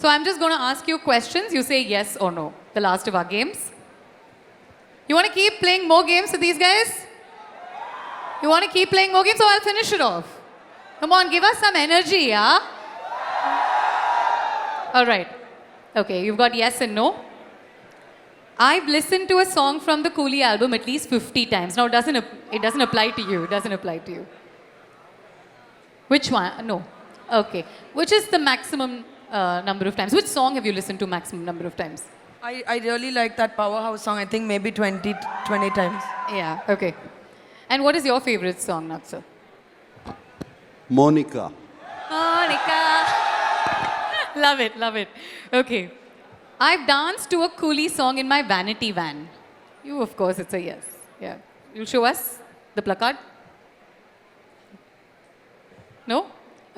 So I'm just going to ask you questions. You say yes or no. The last of our games. You want to keep playing more games with these guys? You want to keep playing more games, so I'll finish it off. Come on, give us some energy, yeah? All right. Okay, you've got yes and no. I've listened to a song from the Coolie album at least 50 times. Now, it doesn't apply to you. It doesn't apply to you. Which one? No. Okay. Which is the maximum number of times? Which song have you listened to maximum number of times? I really like that Powerhouse song. I think maybe 20 times. Yeah, okay. And what is your favorite song, Naksa? Monica. Monica. Love it, love it. Okay. I've danced to a Coolie song in my vanity van. You, of course, it's a yes. Yeah. You'll show us the placard? No?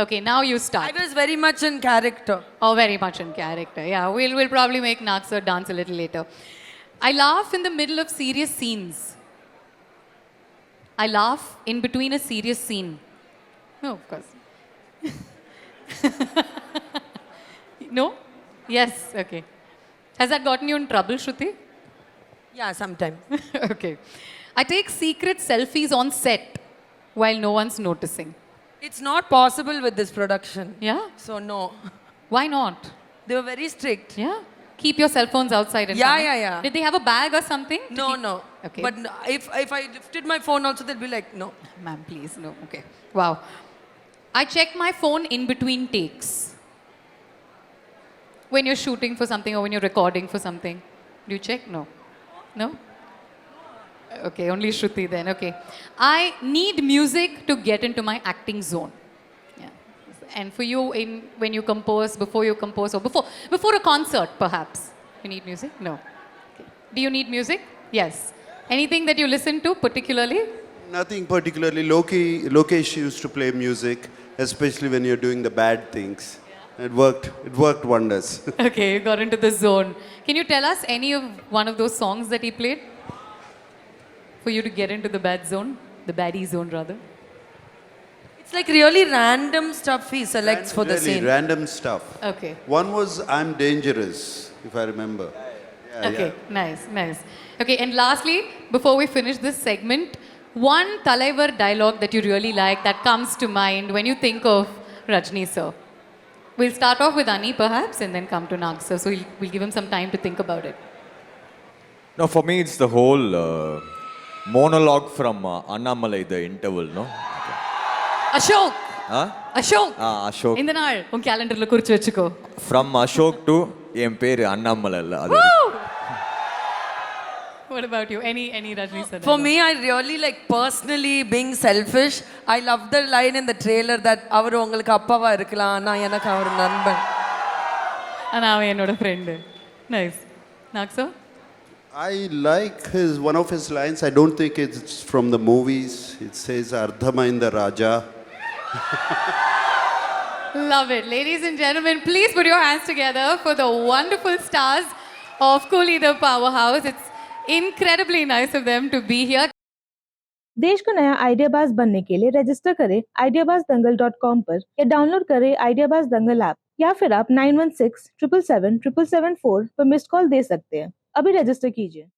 Okay, now you start. I was very much in character. Oh, very much in character. Yeah, we'll probably make Naksa dance a little later. I laugh in the middle of serious scenes. I laugh in between a serious scene. No, of course. No? Yes, okay. Has that gotten you in trouble, Shruti? Yeah, sometimes. Okay. I take secret selfies on set while no one's noticing. It's not possible with this production. Yeah? So no. Why not? They were very strict. Yeah? Keep your cell phones outside and Yeah, come in. yeah, yeah. Did they have a bag or something? No, no. Okay. But if I lifted my phone also, they'll be like, no. Ma'am, please, no. Okay. Wow. I check my phone in between takes. When you're shooting for something or when you're recording for something. Do you check? No. No? Okay, only Shruti then. Okay. I need music to get into my acting zone. Yeah. And for you, when you compose, before you compose, or before a concert, perhaps, you need music? No. Okay. Do you need music? Yes. Anything that you listen to particularly? Nothing particularly. Lokesh used to play music, especially when you're doing the bad things. It worked wonders. Okay, you got into the zone. Can you tell us any of one of those songs that he played? For you to get into the bad zone? The baddie zone, rather. It's like really random stuff he selects for the Really, scene. random stuff. Okay. One was I'm Dangerous, if I remember. Yeah, Okay, nice, nice. Okay, and lastly, before we finish this segment, one Talaivar dialogue that you really like that comes to mind when you think of Rajni sir. We'll start off with Ani perhaps and then come to Nag sir. So we'll give him some time to think about it. No, for me it's the whole monologue from Annamalai, the interval, no? Ashok! Huh? Ashok! Ashok. இந்த நாள் உன் கேலண்டர்ல குறிச்சு வச்சுக்கோ. From Ashok to என் பேரு அண்ணாமலை இல்ல அது. What about you? Any Rajni sir? For me, I really like personally being selfish. I love the line in the trailer that அவர் உங்களுக்கு அப்பாவா இருக்கலாம் நான் எனக்கு அவர் நண்பன். ஆனா அவன் என்னோட friend. Nice. Nag sir? I like one of his lines. I don't think it's from the movies. It says Ardhamainda Raja. Love it. Ladies and gentlemen, please put your hands together for the wonderful stars of Coolie the Powerhouse. It's incredibly nice of them to be here. देश को नया आइडियाबाज बनने के लिए register करें ideabazdangal.com पर या download करें आइडियाबाज दंगल ऐप या फिर आप 9167777774 पर मिस्ड कॉल दे सकते हैं। अभी रजिस्टर कीजिए।